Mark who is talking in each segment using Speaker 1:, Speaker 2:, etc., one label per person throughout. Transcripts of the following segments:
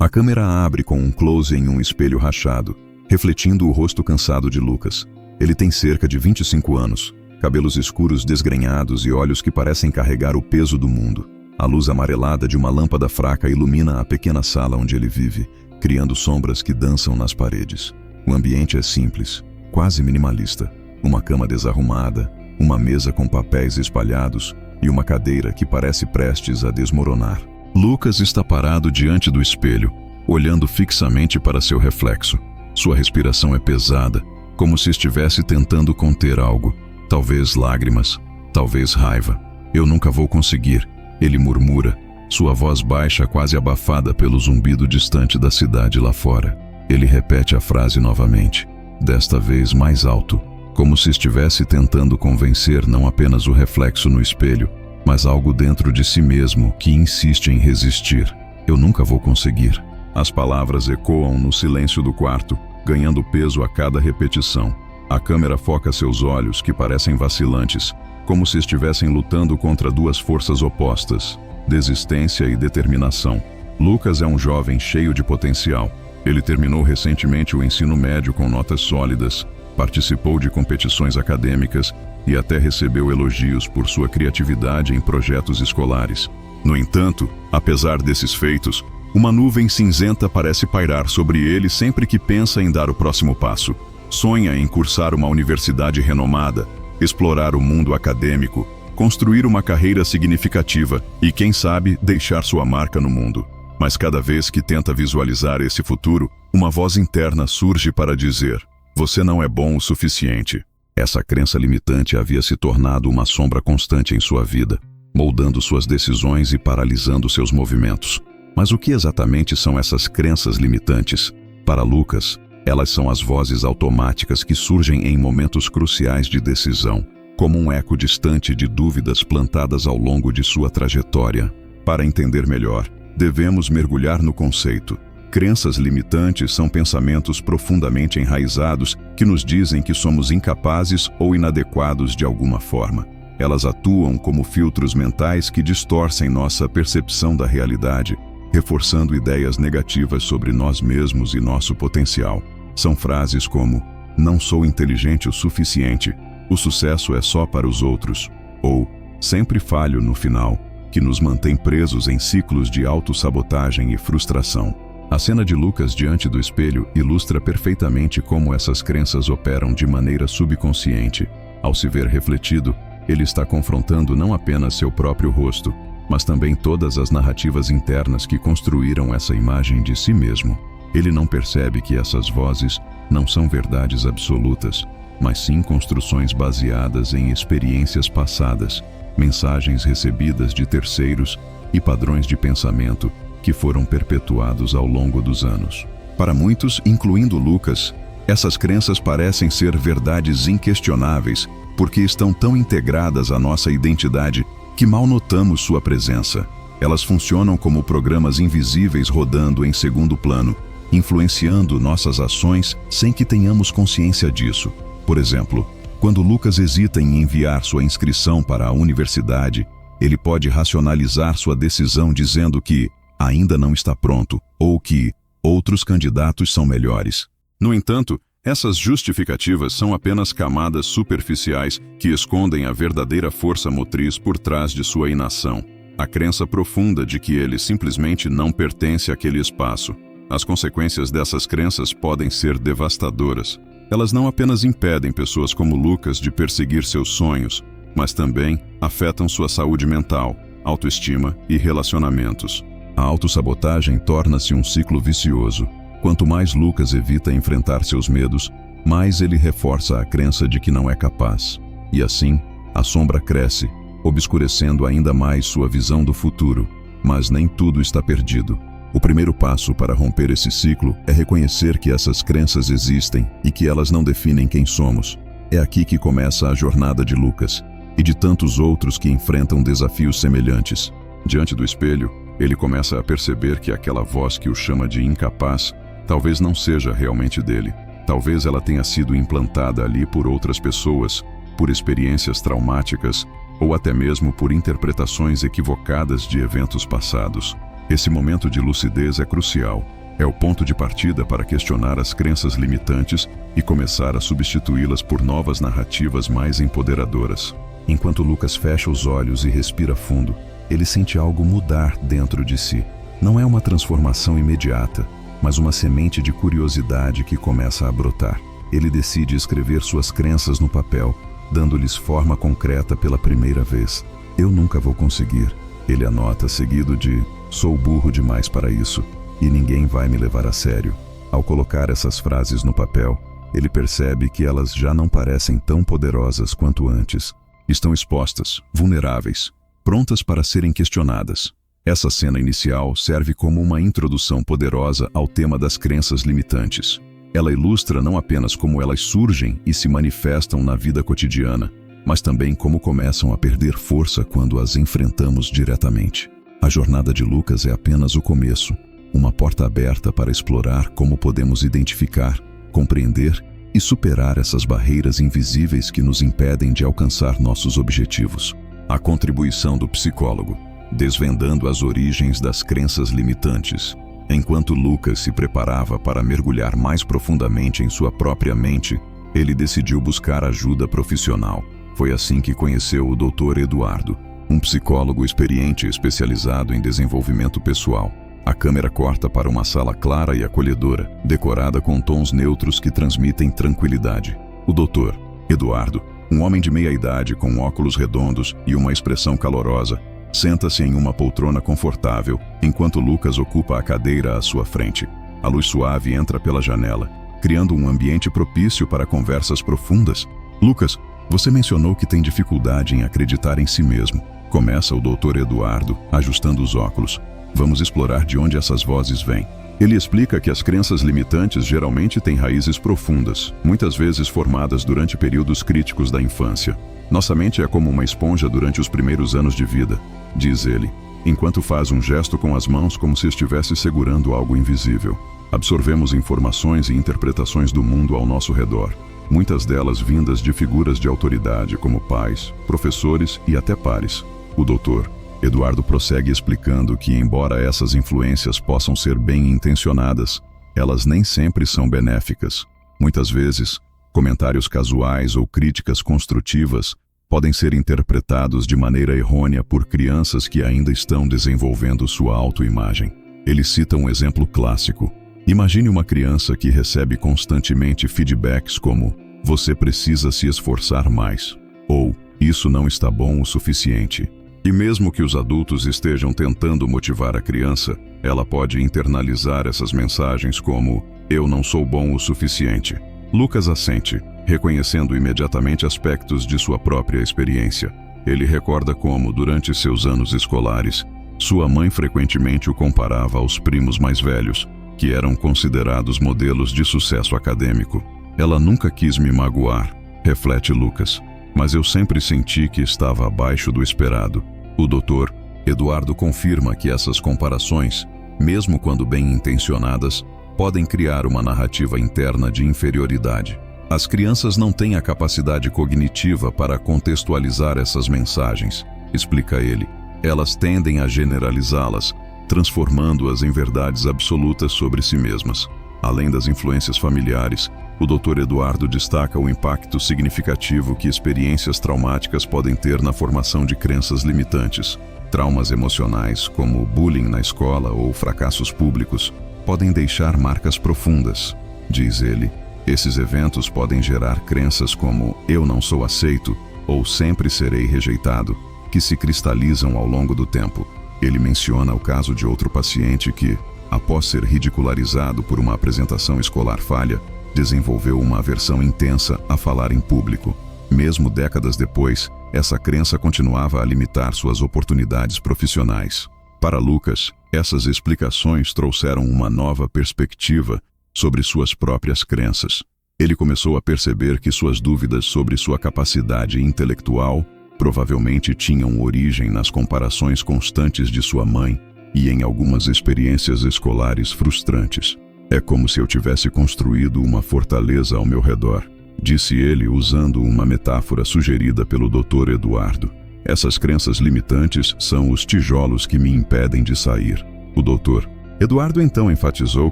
Speaker 1: A câmera abre com um close em um espelho rachado, refletindo o rosto cansado de Lucas. Ele tem cerca de 25 anos, cabelos escuros desgrenhados e olhos que parecem carregar o peso do mundo. A luz amarelada de uma lâmpada fraca ilumina a pequena sala onde ele vive, criando sombras que dançam nas paredes. O ambiente é simples, quase minimalista. Uma cama desarrumada, uma mesa com papéis espalhados e uma cadeira que parece prestes a desmoronar. Lucas está parado diante do espelho, olhando fixamente para seu reflexo. Sua respiração é pesada, como se estivesse tentando conter algo. Talvez lágrimas, talvez raiva. Eu nunca vou conseguir, ele murmura, sua voz baixa quase abafada pelo zumbido distante da cidade lá fora. Ele repete a frase novamente, desta vez mais alto, como se estivesse tentando convencer não apenas o reflexo no espelho, mas algo dentro de si mesmo que insiste em resistir. Eu nunca vou conseguir. As palavras ecoam no silêncio do quarto, ganhando peso a cada repetição. A câmera foca seus olhos, que parecem vacilantes, como se estivessem lutando contra duas forças opostas, desistência e determinação. Lucas é um jovem cheio de potencial. Ele terminou recentemente o ensino médio com notas sólidas, participou de competições acadêmicas e até recebeu elogios por sua criatividade em projetos escolares. No entanto, apesar desses feitos, uma nuvem cinzenta parece pairar sobre ele sempre que pensa em dar o próximo passo. Sonha em cursar uma universidade renomada, explorar o mundo acadêmico, construir uma carreira significativa e, quem sabe, deixar sua marca no mundo. Mas cada vez que tenta visualizar esse futuro, uma voz interna surge para dizer: você não é bom o suficiente. Essa crença limitante havia se tornado uma sombra constante em sua vida, moldando suas decisões e paralisando seus movimentos. Mas o que exatamente são essas crenças limitantes? Para Lucas, elas são as vozes automáticas que surgem em momentos cruciais de decisão, como um eco distante de dúvidas plantadas ao longo de sua trajetória. Para entender melhor, devemos mergulhar no conceito. Crenças limitantes são pensamentos profundamente enraizados que nos dizem que somos incapazes ou inadequados de alguma forma. Elas atuam como filtros mentais que distorcem nossa percepção da realidade, reforçando ideias negativas sobre nós mesmos e nosso potencial. São frases como: não sou inteligente o suficiente, o sucesso é só para os outros, ou sempre falho no final, que nos mantém presos em ciclos de autossabotagem e frustração. A cena de Lucas diante do espelho ilustra perfeitamente como essas crenças operam de maneira subconsciente. Ao se ver refletido, ele está confrontando não apenas seu próprio rosto, mas também todas as narrativas internas que construíram essa imagem de si mesmo. Ele não percebe que essas vozes não são verdades absolutas, mas sim construções baseadas em experiências passadas, mensagens recebidas de terceiros e padrões de pensamento que foram perpetuados ao longo dos anos. Para muitos, incluindo Lucas, essas crenças parecem ser verdades inquestionáveis porque estão tão integradas à nossa identidade que mal notamos sua presença. Elas funcionam como programas invisíveis rodando em segundo plano, influenciando nossas ações sem que tenhamos consciência disso. Por exemplo, quando Lucas hesita em enviar sua inscrição para a universidade, ele pode racionalizar sua decisão dizendo que ainda não está pronto ou que outros candidatos são melhores. No entanto, essas justificativas são apenas camadas superficiais que escondem a verdadeira força motriz por trás de sua inação, a crença profunda de que ele simplesmente não pertence àquele espaço. As consequências dessas crenças podem ser devastadoras. Elas não apenas impedem pessoas como Lucas de perseguir seus sonhos, mas também afetam sua saúde mental, autoestima e relacionamentos. A autossabotagem torna-se um ciclo vicioso. Quanto mais Lucas evita enfrentar seus medos, mais ele reforça a crença de que não é capaz. E assim, a sombra cresce, obscurecendo ainda mais sua visão do futuro. Mas nem tudo está perdido. O primeiro passo para romper esse ciclo é reconhecer que essas crenças existem e que elas não definem quem somos. É aqui que começa a jornada de Lucas e de tantos outros que enfrentam desafios semelhantes. Diante do espelho, ele começa a perceber que aquela voz que o chama de incapaz talvez não seja realmente dele. Talvez ela tenha sido implantada ali por outras pessoas, por experiências traumáticas ou até mesmo por interpretações equivocadas de eventos passados. Esse momento de lucidez é crucial. É o ponto de partida para questionar as crenças limitantes e começar a substituí-las por novas narrativas mais empoderadoras. Enquanto Lucas fecha os olhos e respira fundo, ele sente algo mudar dentro de si. Não é uma transformação imediata, mas uma semente de curiosidade que começa a brotar. Ele decide escrever suas crenças no papel, dando-lhes forma concreta pela primeira vez. Eu nunca vou conseguir. Ele anota, seguido de sou burro demais para isso e ninguém vai me levar a sério. Ao colocar essas frases no papel, ele percebe que elas já não parecem tão poderosas quanto antes. Estão expostas, vulneráveis, prontas para serem questionadas. Essa cena inicial serve como uma introdução poderosa ao tema das crenças limitantes. Ela ilustra não apenas como elas surgem e se manifestam na vida cotidiana, mas também como começam a perder força quando as enfrentamos diretamente. A jornada de Lucas é apenas o começo, uma porta aberta para explorar como podemos identificar, compreender e superar essas barreiras invisíveis que nos impedem de alcançar nossos objetivos. A contribuição do psicólogo, desvendando as origens das crenças limitantes. Enquanto Lucas se preparava para mergulhar mais profundamente em sua própria mente, ele decidiu buscar ajuda profissional. Foi assim que conheceu o Dr. Eduardo, um psicólogo experiente especializado em desenvolvimento pessoal. A câmera corta para uma sala clara e acolhedora, decorada com tons neutros que transmitem tranquilidade. O Dr. Eduardo, um homem de meia-idade com óculos redondos e uma expressão calorosa, senta-se em uma poltrona confortável, enquanto Lucas ocupa a cadeira à sua frente. A luz suave entra pela janela, criando um ambiente propício para conversas profundas. Lucas, você mencionou que tem dificuldade em acreditar em si mesmo. Começa o Dr. Eduardo, ajustando os óculos. Vamos explorar de onde essas vozes vêm. Ele explica que as crenças limitantes geralmente têm raízes profundas, muitas vezes formadas durante períodos críticos da infância. Nossa mente é como uma esponja durante os primeiros anos de vida, diz ele, enquanto faz um gesto com as mãos como se estivesse segurando algo invisível. Absorvemos informações e interpretações do mundo ao nosso redor, muitas delas vindas de figuras de autoridade como pais, professores e até pares. O Dr. Eduardo prossegue explicando que, embora essas influências possam ser bem intencionadas, elas nem sempre são benéficas. Muitas vezes, comentários casuais ou críticas construtivas podem ser interpretados de maneira errônea por crianças que ainda estão desenvolvendo sua autoimagem. Ele cita um exemplo clássico. Imagine uma criança que recebe constantemente feedbacks como "você precisa se esforçar mais" ou "isso não está bom o suficiente". E mesmo que os adultos estejam tentando motivar a criança, ela pode internalizar essas mensagens como "eu não sou bom o suficiente". Lucas assente, reconhecendo imediatamente aspectos de sua própria experiência. Ele recorda como, durante seus anos escolares, sua mãe frequentemente o comparava aos primos mais velhos, que eram considerados modelos de sucesso acadêmico. Ela nunca quis me magoar, reflete Lucas, mas eu sempre senti que estava abaixo do esperado. O Dr. Eduardo confirma que essas comparações, mesmo quando bem intencionadas, podem criar uma narrativa interna de inferioridade. As crianças não têm a capacidade cognitiva para contextualizar essas mensagens, explica ele. Elas tendem a generalizá-las, transformando-as em verdades absolutas sobre si mesmas. Além das influências familiares, o Dr. Eduardo destaca o impacto significativo que experiências traumáticas podem ter na formação de crenças limitantes. Traumas emocionais, como bullying na escola ou fracassos públicos, podem deixar marcas profundas, diz ele. Esses eventos podem gerar crenças como "eu não sou aceito" ou "sempre serei rejeitado", que se cristalizam ao longo do tempo. Ele menciona o caso de outro paciente que, após ser ridicularizado por uma apresentação escolar falha, desenvolveu uma aversão intensa a falar em público. Mesmo décadas depois, essa crença continuava a limitar suas oportunidades profissionais. Para Lucas, essas explicações trouxeram uma nova perspectiva sobre suas próprias crenças. Ele começou a perceber que suas dúvidas sobre sua capacidade intelectual provavelmente tinham origem nas comparações constantes de sua mãe e em algumas experiências escolares frustrantes. "É como se eu tivesse construído uma fortaleza ao meu redor", disse ele usando uma metáfora sugerida pelo Dr. Eduardo. "Essas crenças limitantes são os tijolos que me impedem de sair. O doutor Eduardo então enfatizou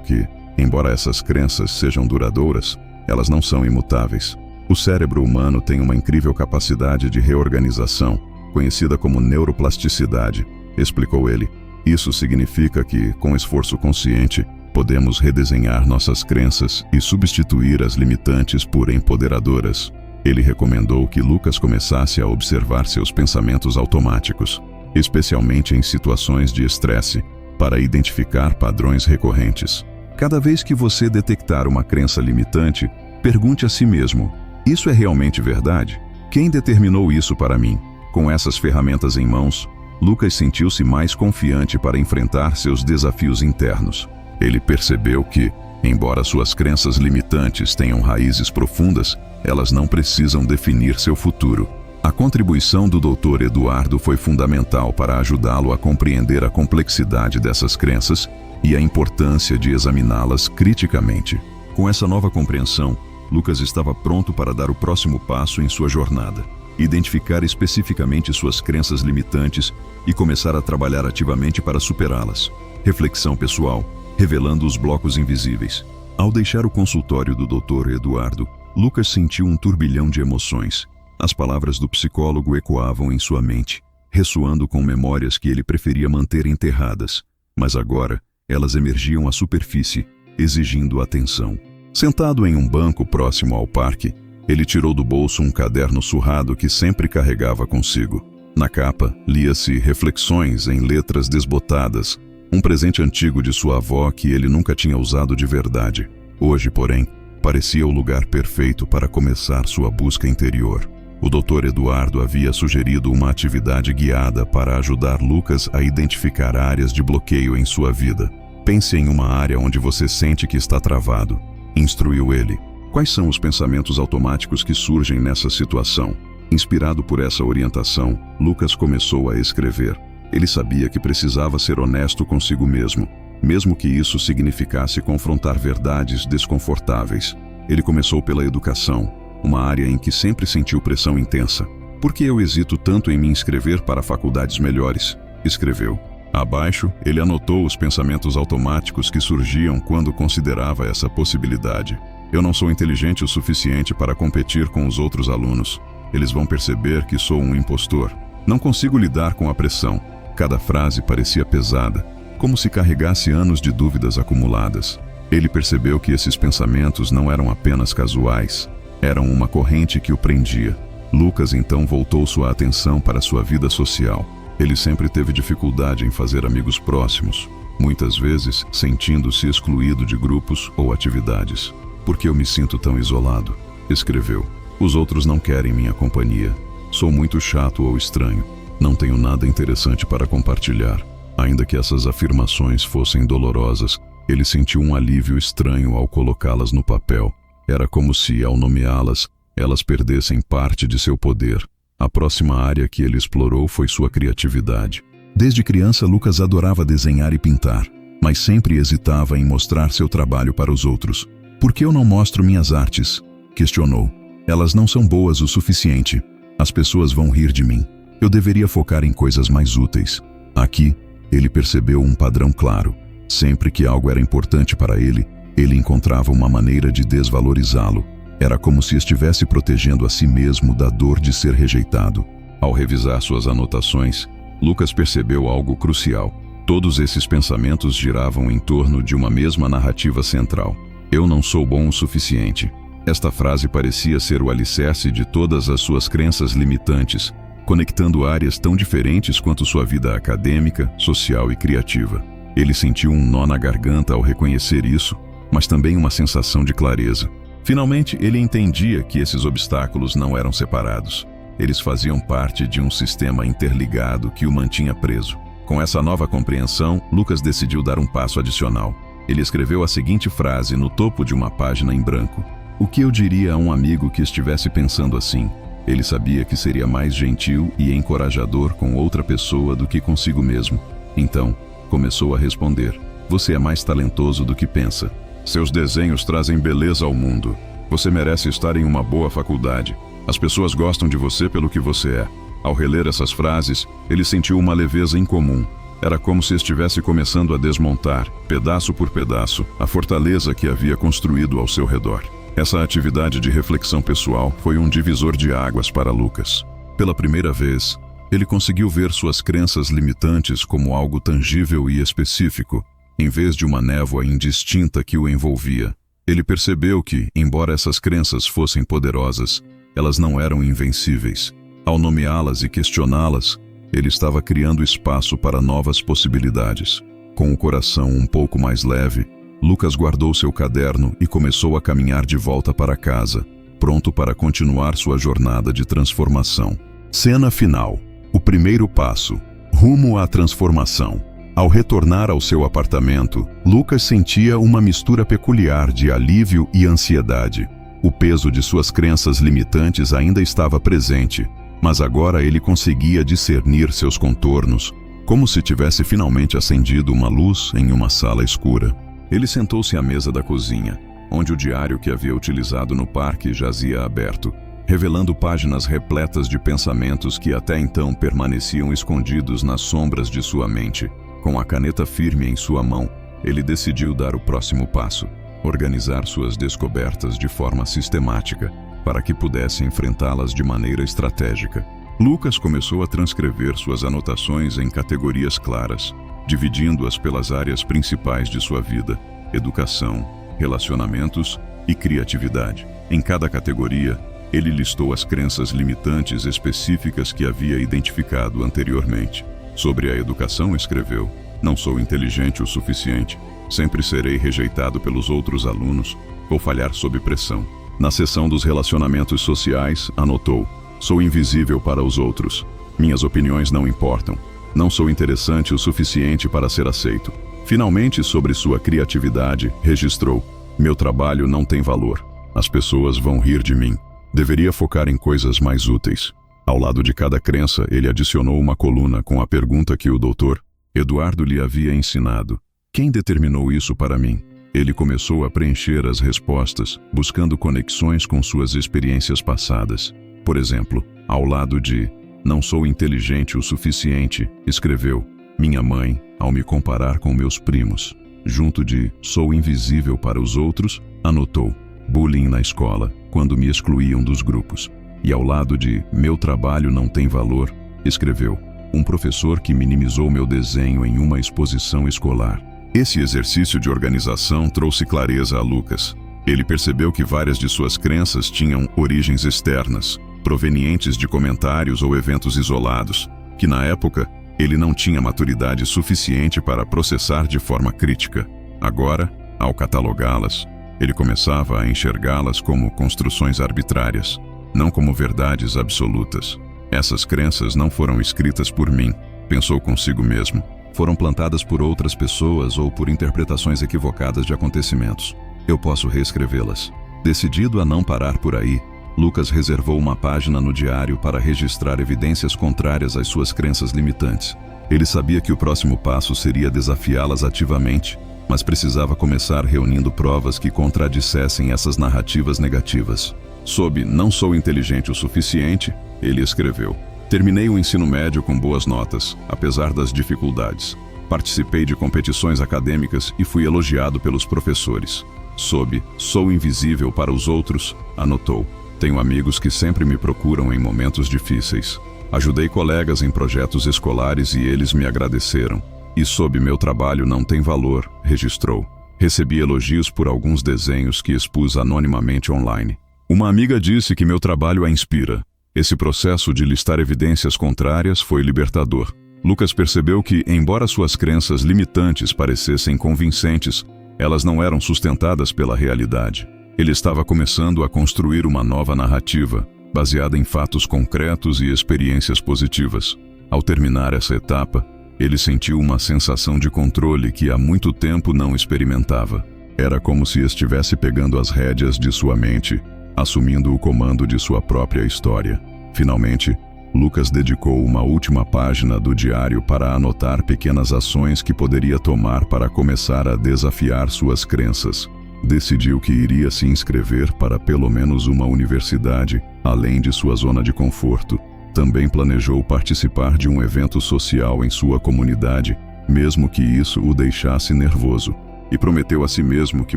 Speaker 1: que, embora essas crenças sejam duradouras, elas não são imutáveis. O cérebro humano tem uma incrível capacidade de reorganização, conhecida como neuroplasticidade, explicou ele. Isso significa que, com esforço consciente, podemos redesenhar nossas crenças e substituir as limitantes por empoderadoras. Ele recomendou que Lucas começasse a observar seus pensamentos automáticos, especialmente em situações de estresse, para identificar padrões recorrentes. Cada vez que você detectar uma crença limitante, pergunte a si mesmo: isso é realmente verdade? Quem determinou isso para mim? Com essas ferramentas em mãos, Lucas sentiu-se mais confiante para enfrentar seus desafios internos. Ele percebeu que, embora suas crenças limitantes tenham raízes profundas, elas não precisam definir seu futuro. A contribuição do Dr. Eduardo foi fundamental para ajudá-lo a compreender a complexidade dessas crenças e a importância de examiná-las criticamente. Com essa nova compreensão, Lucas estava pronto para dar o próximo passo em sua jornada: identificar especificamente suas crenças limitantes e começar a trabalhar ativamente para superá-las. Reflexão pessoal, revelando os blocos invisíveis. Ao deixar o consultório do Dr. Eduardo, Lucas sentiu um turbilhão de emoções. As palavras do psicólogo ecoavam em sua mente, ressoando com memórias que ele preferia manter enterradas. Mas agora, elas emergiam à superfície, exigindo atenção. Sentado em um banco próximo ao parque, ele tirou do bolso um caderno surrado que sempre carregava consigo. Na capa, lia-se Reflexões em letras desbotadas, um presente antigo de sua avó que ele nunca tinha usado de verdade. Hoje, porém, parecia o lugar perfeito para começar sua busca interior. O Dr. Eduardo havia sugerido uma atividade guiada para ajudar Lucas a identificar áreas de bloqueio em sua vida. Pense em uma área onde você sente que está travado, instruiu ele. Quais são os pensamentos automáticos que surgem nessa situação? Inspirado por essa orientação, Lucas começou a escrever. Ele sabia que precisava ser honesto consigo mesmo que isso significasse confrontar verdades desconfortáveis. Ele começou pela educação, uma área em que sempre sentiu pressão intensa. Por que eu hesito tanto em me inscrever para faculdades melhores? Escreveu. Abaixo, ele anotou os pensamentos automáticos que surgiam quando considerava essa possibilidade. Eu não sou inteligente o suficiente para competir com os outros alunos. Eles vão perceber que sou um impostor. Não consigo lidar com a pressão. Cada frase parecia pesada, como se carregasse anos de dúvidas acumuladas. Ele percebeu que esses pensamentos não eram apenas casuais, eram uma corrente que o prendia. Lucas então voltou sua atenção para sua vida social. Ele sempre teve dificuldade em fazer amigos próximos, muitas vezes sentindo-se excluído de grupos ou atividades. Por que eu me sinto tão isolado? Escreveu. Os outros não querem minha companhia. Sou muito chato ou estranho. Não tenho nada interessante para compartilhar. Ainda que essas afirmações fossem dolorosas, ele sentiu um alívio estranho ao colocá-las no papel. Era como se, ao nomeá-las, elas perdessem parte de seu poder. A próxima área que ele explorou foi sua criatividade. Desde criança, Lucas adorava desenhar e pintar, mas sempre hesitava em mostrar seu trabalho para os outros. Por que eu não mostro minhas artes? Questionou. Elas não são boas o suficiente. As pessoas vão rir de mim. Eu deveria focar em coisas mais úteis. Aqui, ele percebeu um padrão claro. Sempre que algo era importante para ele, ele encontrava uma maneira de desvalorizá-lo. Era como se estivesse protegendo a si mesmo da dor de ser rejeitado. Ao revisar suas anotações, Lucas percebeu algo crucial. Todos esses pensamentos giravam em torno de uma mesma narrativa central. Eu não sou bom o suficiente. Esta frase parecia ser o alicerce de todas as suas crenças limitantes, conectando áreas tão diferentes quanto sua vida acadêmica, social e criativa. Ele sentiu um nó na garganta ao reconhecer isso, mas também uma sensação de clareza. Finalmente, ele entendia que esses obstáculos não eram separados. Eles faziam parte de um sistema interligado que o mantinha preso. Com essa nova compreensão, Lucas decidiu dar um passo adicional. Ele escreveu a seguinte frase no topo de uma página em branco. O que eu diria a um amigo que estivesse pensando assim? Ele sabia que seria mais gentil e encorajador com outra pessoa do que consigo mesmo. Então, começou a responder. Você é mais talentoso do que pensa. Seus desenhos trazem beleza ao mundo. Você merece estar em uma boa faculdade. As pessoas gostam de você pelo que você é. Ao reler essas frases, ele sentiu uma leveza incomum. Era como se estivesse começando a desmontar, pedaço por pedaço, a fortaleza que havia construído ao seu redor. Essa atividade de reflexão pessoal foi um divisor de águas para Lucas. Pela primeira vez, ele conseguiu ver suas crenças limitantes como algo tangível e específico, em vez de uma névoa indistinta que o envolvia. Ele percebeu que, embora essas crenças fossem poderosas, elas não eram invencíveis. Ao nomeá-las e questioná-las, ele estava criando espaço para novas possibilidades. Com o coração um pouco mais leve, Lucas guardou seu caderno e começou a caminhar de volta para casa, pronto para continuar sua jornada de transformação. Cena final. O primeiro passo. Rumo à transformação. Ao retornar ao seu apartamento, Lucas sentia uma mistura peculiar de alívio e ansiedade. O peso de suas crenças limitantes ainda estava presente, mas agora ele conseguia discernir seus contornos, como se tivesse finalmente acendido uma luz em uma sala escura. Ele sentou-se à mesa da cozinha, onde o diário que havia utilizado no parque jazia aberto, revelando páginas repletas de pensamentos que até então permaneciam escondidos nas sombras de sua mente. Com a caneta firme em sua mão, ele decidiu dar o próximo passo, organizar suas descobertas de forma sistemática, para que pudesse enfrentá-las de maneira estratégica. Lucas começou a transcrever suas anotações em categorias claras, dividindo-as pelas áreas principais de sua vida: educação, relacionamentos e criatividade. Em cada categoria, ele listou as crenças limitantes específicas que havia identificado anteriormente. Sobre a educação, escreveu: "Não sou inteligente o suficiente, sempre serei rejeitado pelos outros alunos, vou falhar sob pressão." Na seção dos relacionamentos sociais, anotou: "Sou invisível para os outros, minhas opiniões não importam, não sou interessante o suficiente para ser aceito." Finalmente, sobre sua criatividade, registrou: "Meu trabalho não tem valor, as pessoas vão rir de mim, deveria focar em coisas mais úteis." Ao lado de cada crença, ele adicionou uma coluna com a pergunta que o Dr. Eduardo lhe havia ensinado: "Quem determinou isso para mim?" Ele começou a preencher as respostas, buscando conexões com suas experiências passadas. Por exemplo, ao lado de "não sou inteligente o suficiente", escreveu: "Minha mãe, ao me comparar com meus primos." Junto de "sou invisível para os outros", anotou: "bullying na escola, quando me excluíam dos grupos." E ao lado de "meu trabalho não tem valor", escreveu: "um professor que minimizou meu desenho em uma exposição escolar." Esse exercício de organização trouxe clareza a Lucas. Ele percebeu que várias de suas crenças tinham origens externas, provenientes de comentários ou eventos isolados, que na época ele não tinha maturidade suficiente para processar de forma crítica. Agora, ao catalogá-las, ele começava a enxergá-las como construções arbitrárias, não como verdades absolutas. "Essas crenças não foram escritas por mim", pensou consigo mesmo. "Foram plantadas por outras pessoas ou por interpretações equivocadas de acontecimentos. Eu posso reescrevê-las." Decidido a não parar por aí, Lucas reservou uma página no diário para registrar evidências contrárias às suas crenças limitantes. Ele sabia que o próximo passo seria desafiá-las ativamente, mas precisava começar reunindo provas que contradissessem essas narrativas negativas. Sob "não sou inteligente o suficiente", ele escreveu: "Terminei o ensino médio com boas notas, apesar das dificuldades. Participei de competições acadêmicas e fui elogiado pelos professores." Sob "sou invisível para os outros", anotou: "Tenho amigos que sempre me procuram em momentos difíceis. Ajudei colegas em projetos escolares e eles me agradeceram." E sob "meu trabalho não tem valor", registrou: "Recebi elogios por alguns desenhos que expus anonimamente online. Uma amiga disse que meu trabalho a inspira." Esse processo de listar evidências contrárias foi libertador. Lucas percebeu que, embora suas crenças limitantes parecessem convincentes, elas não eram sustentadas pela realidade. Ele estava começando a construir uma nova narrativa, baseada em fatos concretos e experiências positivas. Ao terminar essa etapa, ele sentiu uma sensação de controle que há muito tempo não experimentava. Era como se estivesse pegando as rédeas de sua mente, assumindo o comando de sua própria história. Finalmente, Lucas dedicou uma última página do diário para anotar pequenas ações que poderia tomar para começar a desafiar suas crenças. Decidiu que iria se inscrever para pelo menos uma universidade, além de sua zona de conforto. Também planejou participar de um evento social em sua comunidade mesmo que isso o deixasse nervoso, e prometeu a si mesmo que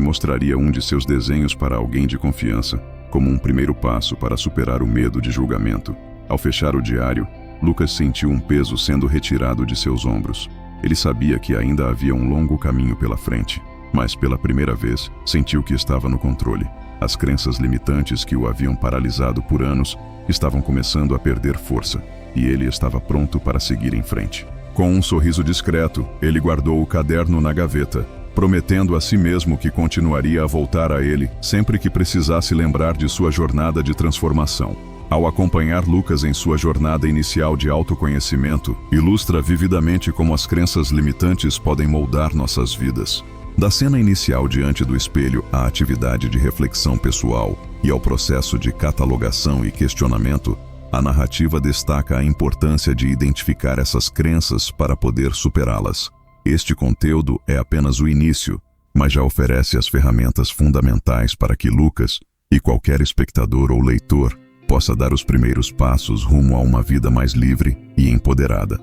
Speaker 1: mostraria um de seus desenhos para alguém de confiança, como um primeiro passo para superar o medo de julgamento. Ao fechar o diário, Lucas sentiu um peso sendo retirado de seus ombros. Ele sabia que ainda havia um longo caminho pela frente, mas pela primeira vez sentiu que estava no controle. As crenças limitantes que o haviam paralisado por anos estavam começando a perder força, e ele estava pronto para seguir em frente. Com um sorriso discreto, ele guardou o caderno na gaveta, prometendo a si mesmo que continuaria a voltar a ele sempre que precisasse lembrar de sua jornada de transformação. Ao acompanhar Lucas em sua jornada inicial de autoconhecimento, ilustra vividamente como as crenças limitantes podem moldar nossas vidas. Da cena inicial diante do espelho à atividade de reflexão pessoal e ao processo de catalogação e questionamento, a narrativa destaca a importância de identificar essas crenças para poder superá-las. Este conteúdo é apenas o início, mas já oferece as ferramentas fundamentais para que Lucas, e qualquer espectador ou leitor, possa dar os primeiros passos rumo a uma vida mais livre e empoderada.